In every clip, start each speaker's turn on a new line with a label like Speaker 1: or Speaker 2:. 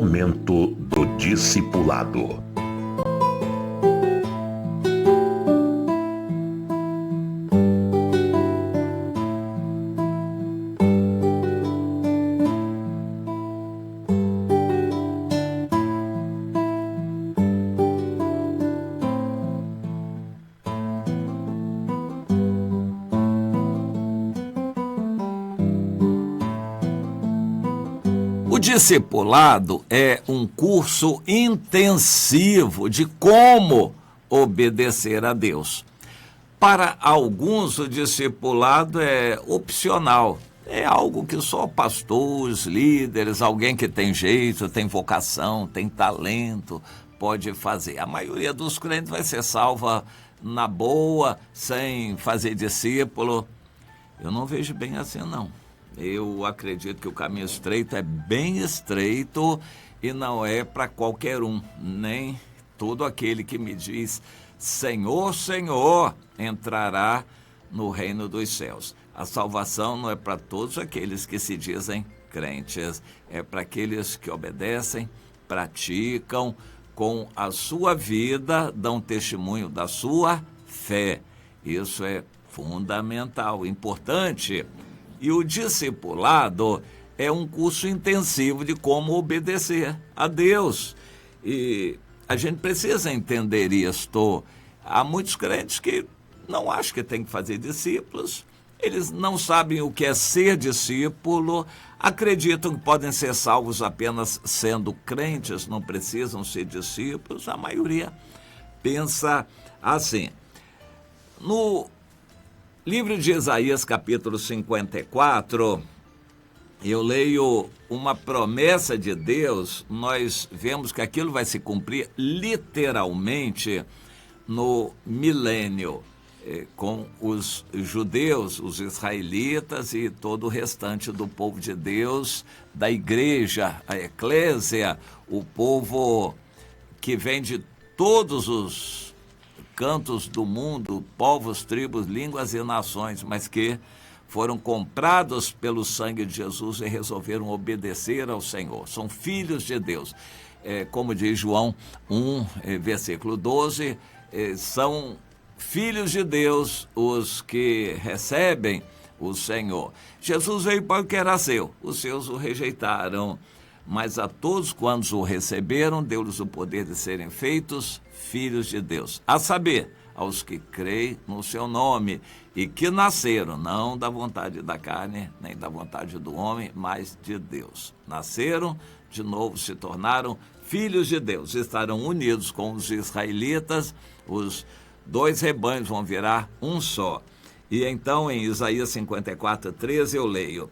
Speaker 1: Momento do Discipulado.
Speaker 2: O discipulado é um curso intensivo de como obedecer a Deus. Para alguns, o discipulado é opcional. É algo que só pastores, líderes, alguém que tem jeito, tem vocação, tem talento, pode fazer. A maioria dos crentes vai ser salva na boa, sem fazer discípulo. Eu não vejo bem assim, não. Eu acredito que o caminho estreito é bem estreito e não é para qualquer um, nem todo aquele que me diz Senhor, Senhor, entrará no reino dos céus. A salvação não é para todos aqueles que se dizem crentes, é para aqueles que obedecem, praticam, com a sua vida, dão testemunho da sua fé. Isso é fundamental, importante. E o discipulado é um curso intensivo de como obedecer a Deus. E a gente precisa entender isto. Há muitos crentes que não acham que tem que fazer discípulos, eles não sabem o que é ser discípulo, acreditam que podem ser salvos apenas sendo crentes, não precisam ser discípulos. A maioria pensa assim. No livro de Isaías, capítulo 54, eu leio uma promessa de Deus, nós vemos que aquilo vai se cumprir literalmente no milênio, com os judeus, os israelitas e todo o restante do povo de Deus, da igreja, a eclésia, o povo que vem de todos os cantos do mundo, povos, tribos, línguas e nações, mas que foram comprados pelo sangue de Jesus e resolveram obedecer ao Senhor. São filhos de Deus. Como diz João 1, versículo 12, são filhos de Deus os que recebem o Senhor. Jesus veio para o que era seu, os seus o rejeitaram. Mas a todos quantos o receberam, deu-lhes o poder de serem feitos filhos de Deus. A saber, aos que creem no seu nome e que nasceram, não da vontade da carne, nem da vontade do homem, mas de Deus. Nasceram, de novo se tornaram filhos de Deus. Estarão unidos com os israelitas, os dois rebanhos vão virar um só. E então, em Isaías 54, 13, eu leio: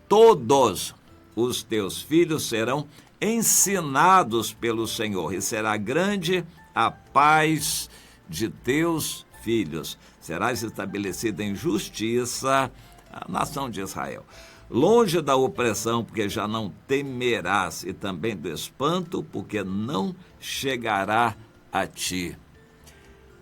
Speaker 2: todos os teus filhos serão ensinados pelo Senhor, e será grande a paz de teus filhos. Serás estabelecido em justiça, a nação de Israel. Longe da opressão, porque já não temerás, e também do espanto, porque não chegará a ti.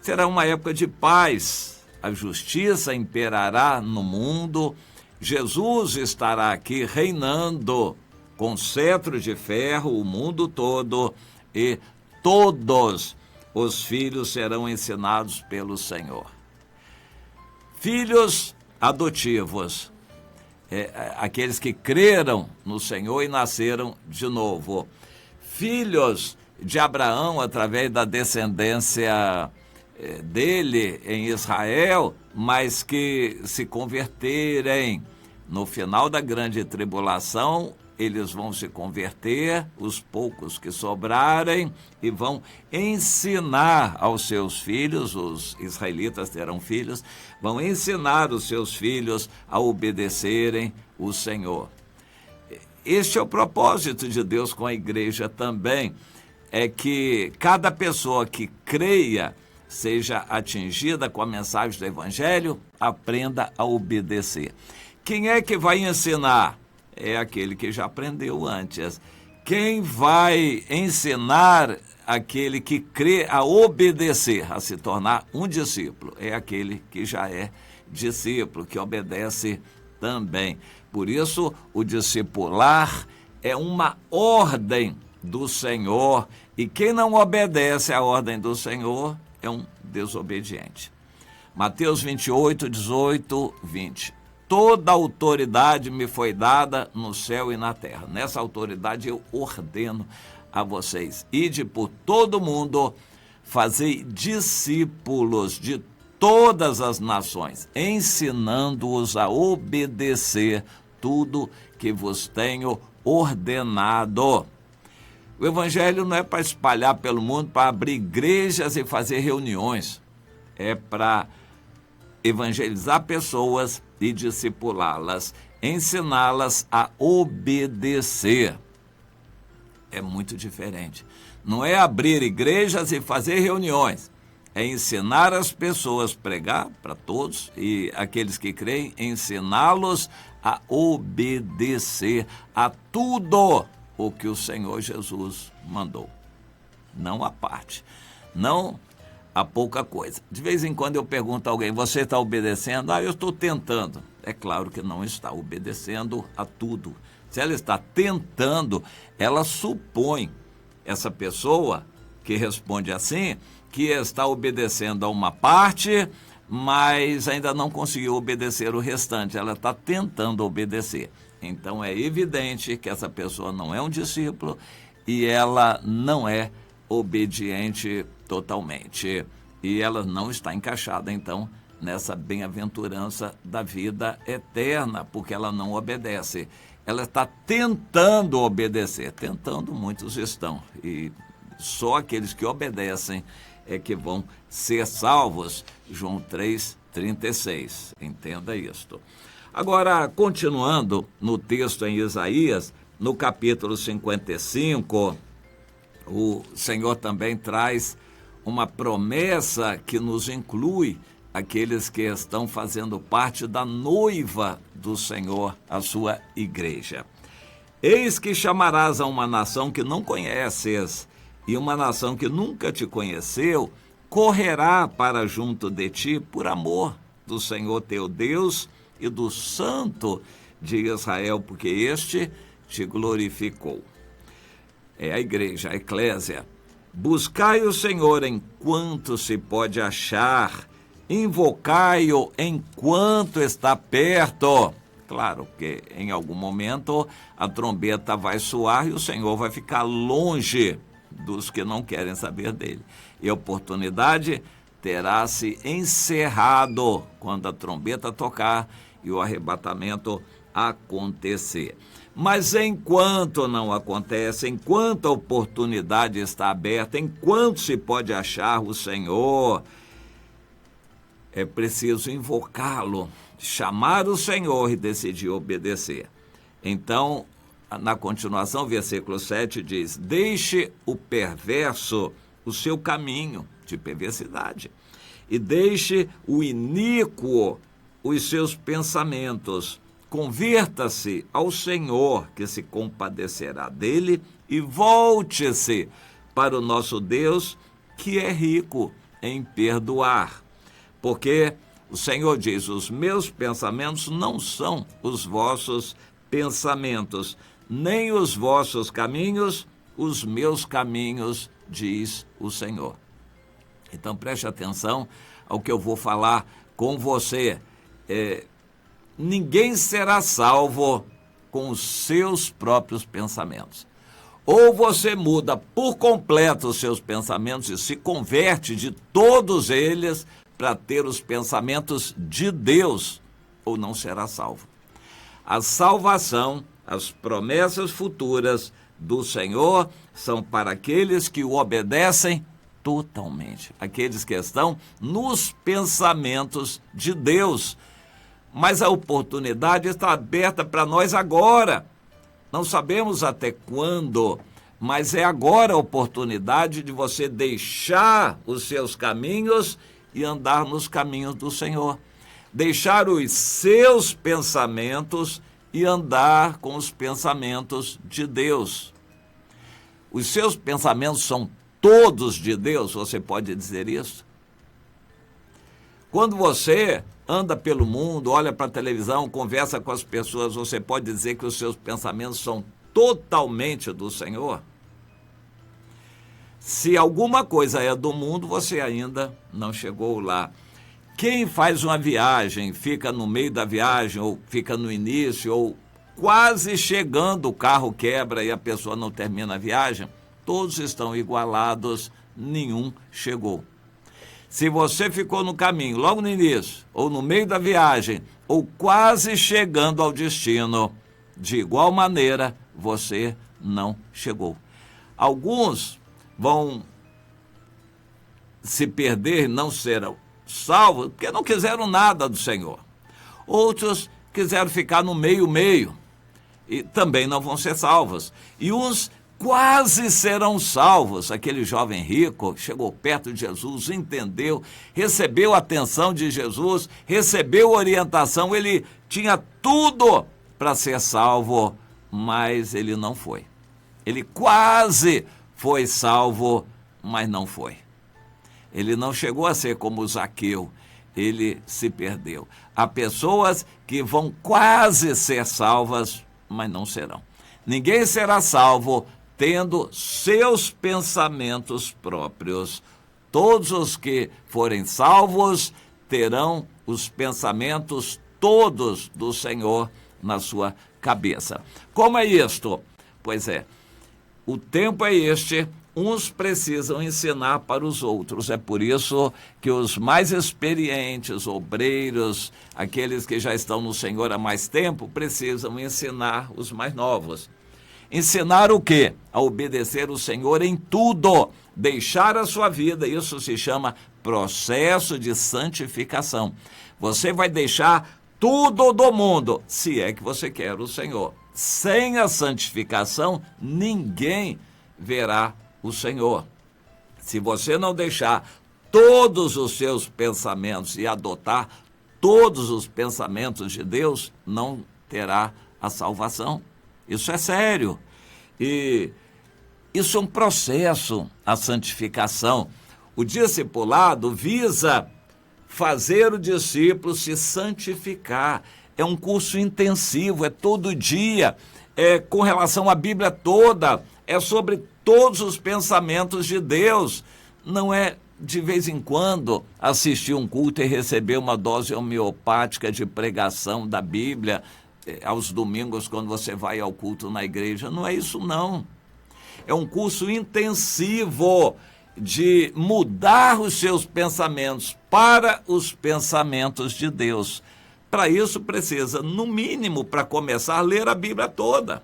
Speaker 2: Será uma época de paz, a justiça imperará no mundo. Jesus estará aqui reinando com cetro de ferro o mundo todo e todos os filhos serão ensinados pelo Senhor. Filhos adotivos, aqueles que creram no Senhor e nasceram de novo. Filhos de Abraão através da descendência dele em Israel, mas que se converterem no final da grande tribulação, eles vão se converter, os poucos que sobrarem, e vão ensinar aos seus filhos, os israelitas terão filhos, vão ensinar os seus filhos a obedecerem o Senhor. Este é o propósito de Deus com a igreja também, é que cada pessoa que creia seja atingida com a mensagem do Evangelho, aprenda a obedecer. Quem é que vai ensinar? É aquele que já aprendeu antes. Quem vai ensinar aquele que crê a obedecer, a se tornar um discípulo? É aquele que já é discípulo, que obedece também. Por isso, o discipular é uma ordem do Senhor, e quem não obedece à ordem do Senhor é um desobediente. Mateus 28, 18, 20. Toda autoridade me foi dada no céu e na terra. Nessa autoridade eu ordeno a vocês: ide por todo mundo, fazei discípulos de todas as nações, ensinando-os a obedecer tudo que vos tenho ordenado. O evangelho não é para espalhar pelo mundo, para abrir igrejas e fazer reuniões. É para evangelizar pessoas e discipulá-las, ensiná-las a obedecer. É muito diferente. Não é abrir igrejas e fazer reuniões. É ensinar as pessoas, pregar para todos e aqueles que creem, ensiná-los a obedecer a tudo o que o Senhor Jesus mandou. Não a parte, não a pouca coisa. De vez em quando eu pergunto a alguém: você está obedecendo? Eu estou tentando. É claro que não está obedecendo a tudo. Se ela está tentando, ela supõe, essa pessoa que responde assim, que está obedecendo a uma parte, mas ainda não conseguiu obedecer o restante. Ela está tentando obedecer. Então é evidente que essa pessoa não é um discípulo e ela não é obediente totalmente. E ela não está encaixada, então, nessa bem-aventurança da vida eterna, porque ela não obedece. Ela está tentando obedecer. Tentando, muitos estão. E só aqueles que obedecem é que vão ser salvos. João 3,36. Entenda isto. Agora, continuando no texto em Isaías, no capítulo 55, o Senhor também traz uma promessa que nos inclui aqueles que estão fazendo parte da noiva do Senhor, a sua igreja. Eis que chamarás a uma nação que não conheces, e uma nação que nunca te conheceu correrá para junto de ti por amor do Senhor teu Deus e do Santo de Israel, porque este te glorificou. É a igreja, a eclésia. Buscai o Senhor enquanto se pode achar, invocai-o enquanto está perto. Claro que em algum momento a trombeta vai soar e o Senhor vai ficar longe dos que não querem saber dele. E a oportunidade terá se encerrado quando a trombeta tocar e o arrebatamento acontecer. Mas enquanto não acontece, enquanto a oportunidade está aberta, enquanto se pode achar o Senhor, é preciso invocá-lo, chamar o Senhor e decidir obedecer. Então, na continuação, versículo 7 diz: deixe o perverso o seu caminho de perversidade, e deixe o iníquo os seus pensamentos. Converta-se ao Senhor, que se compadecerá dele, e volte-se para o nosso Deus, que é rico em perdoar. Porque o Senhor diz: os meus pensamentos não são os vossos pensamentos, nem os vossos caminhos, os meus caminhos, diz o Senhor. Então preste atenção ao que eu vou falar com você. Ninguém será salvo com os seus próprios pensamentos. Ou você muda por completo os seus pensamentos e se converte de todos eles para ter os pensamentos de Deus, ou não será salvo. A salvação, as promessas futuras do Senhor são para aqueles que o obedecem totalmente, aqueles que estão nos pensamentos de Deus. Mas a oportunidade está aberta para nós agora. Não sabemos até quando, mas é agora a oportunidade de você deixar os seus caminhos e andar nos caminhos do Senhor. Deixar os seus pensamentos e andar com os pensamentos de Deus. Os seus pensamentos são todos de Deus, você pode dizer isso? Quando você anda pelo mundo, olha para a televisão, conversa com as pessoas, você pode dizer que os seus pensamentos são totalmente do Senhor? Se alguma coisa é do mundo, você ainda não chegou lá. Quem faz uma viagem, fica no meio da viagem, ou fica no início, ou quase chegando, o carro quebra e a pessoa não termina a viagem, todos estão igualados, nenhum chegou. Se você ficou no caminho, logo no início, ou no meio da viagem, ou quase chegando ao destino, de igual maneira, você não chegou. Alguns vão se perder, não serão salvos, porque não quiseram nada do Senhor. Outros quiseram ficar no meio, e também não vão ser salvos. E uns quase serão salvos. Aquele jovem rico chegou perto de Jesus, entendeu, recebeu a atenção de Jesus, recebeu orientação, ele tinha tudo para ser salvo, mas ele não foi. Ele quase foi salvo, mas não foi. Ele não chegou a ser como Zaqueu, ele se perdeu. Há pessoas que vão quase ser salvas, mas não serão. Ninguém será salvo tendo seus pensamentos próprios. Todos os que forem salvos terão os pensamentos todos do Senhor na sua cabeça. Como é isto? Pois é, o tempo é este, uns precisam ensinar para os outros. É por isso que os mais experientes, obreiros, aqueles que já estão no Senhor há mais tempo, precisam ensinar os mais novos. Ensinar o quê? A obedecer o Senhor em tudo, deixar a sua vida, isso se chama processo de santificação. Você vai deixar tudo do mundo, se é que você quer o Senhor. Sem a santificação, ninguém verá o Senhor. Se você não deixar todos os seus pensamentos e adotar todos os pensamentos de Deus, não terá a salvação. Isso é sério. E isso é um processo, a santificação. O discipulado visa fazer o discípulo se santificar. É um curso intensivo, é todo dia, é com relação à Bíblia toda, é sobre todos os pensamentos de Deus. Não é de vez em quando assistir um culto e receber uma dose homeopática de pregação da Bíblia aos domingos, quando você vai ao culto na igreja. Não é isso, não. É um curso intensivo de mudar os seus pensamentos para os pensamentos de Deus. Para isso precisa, no mínimo, para começar, a ler a Bíblia toda.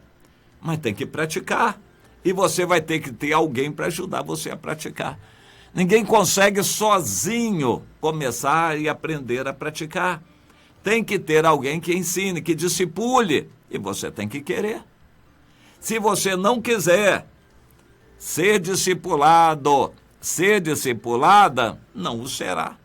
Speaker 2: Mas tem que praticar. E você vai ter que ter alguém para ajudar você a praticar. Ninguém consegue sozinho começar e aprender a praticar. Tem que ter alguém que ensine, que discipule, e você tem que querer. Se você não quiser ser discipulado, ser discipulada, não o será.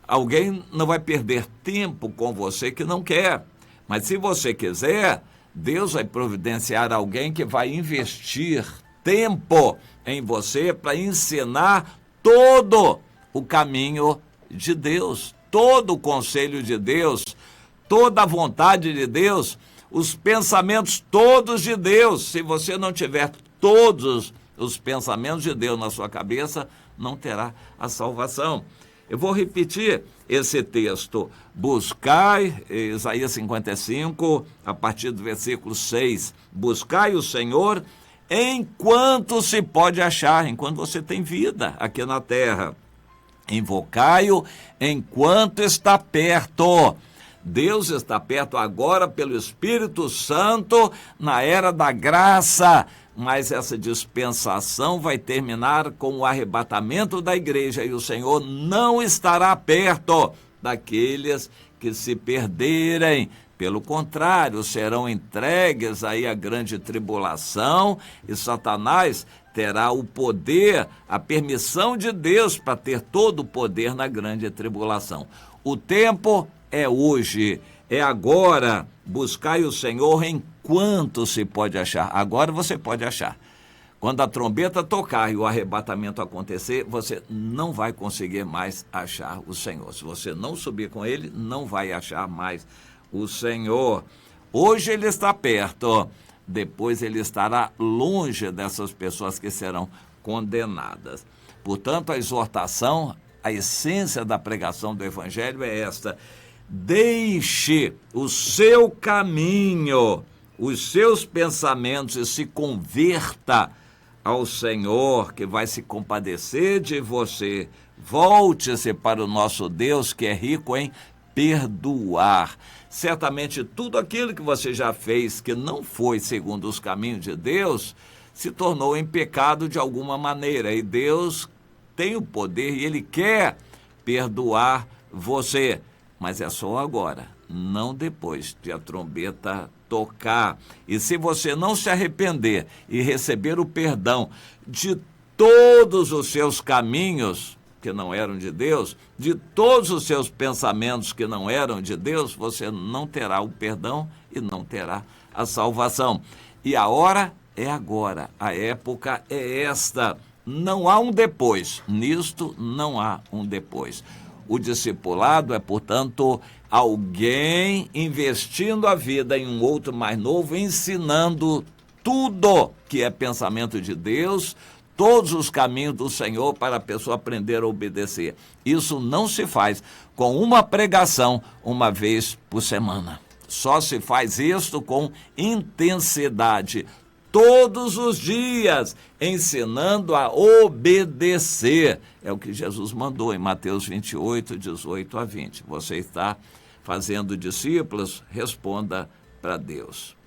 Speaker 2: Alguém não vai perder tempo com você que não quer, mas se você quiser, Deus vai providenciar alguém que vai investir tempo em você para ensinar todo o caminho de Deus, todo o conselho de Deus, toda a vontade de Deus, os pensamentos todos de Deus. Se você não tiver todos os pensamentos de Deus na sua cabeça, não terá a salvação. Eu vou repetir esse texto. Buscai, Isaías 55, a partir do versículo 6. Buscai o Senhor enquanto se pode achar, enquanto você tem vida aqui na terra. Invocai-o enquanto está perto. Deus está perto agora pelo Espírito Santo na era da graça, mas essa dispensação vai terminar com o arrebatamento da igreja e o Senhor não estará perto daqueles que se perderem. Pelo contrário, serão entregues aí à grande tribulação e Satanás terá o poder, a permissão de Deus para ter todo o poder na grande tribulação. O tempo é hoje, é agora. Buscai o Senhor enquanto se pode achar. Agora você pode achar. Quando a trombeta tocar e o arrebatamento acontecer, você não vai conseguir mais achar o Senhor. Se você não subir com ele, não vai achar mais o Senhor. Hoje ele está perto, depois ele estará longe dessas pessoas que serão condenadas. Portanto, a exortação, a essência da pregação do Evangelho é esta: deixe o seu caminho, os seus pensamentos e se converta ao Senhor, que vai se compadecer de você. Volte-se para o nosso Deus, que é rico em perdoar. Certamente tudo aquilo que você já fez que não foi segundo os caminhos de Deus se tornou em pecado de alguma maneira, e Deus tem o poder e Ele quer perdoar você, mas é só agora, não depois de a trombeta tocar. E se você não se arrepender e receber o perdão de todos os seus caminhos que não eram de Deus, de todos os seus pensamentos que não eram de Deus, você não terá o perdão e não terá a salvação. E a hora é agora, a época é esta. Não há um depois, nisto não há um depois. O discipulado é, portanto, alguém investindo a vida em um outro mais novo, ensinando tudo que é pensamento de Deus, todos os caminhos do Senhor para a pessoa aprender a obedecer. Isso não se faz com uma pregação uma vez por semana. Só se faz isto com intensidade, todos os dias, ensinando a obedecer. É o que Jesus mandou em Mateus 28, 18 a 20. Você está fazendo discípulos? Responda para Deus.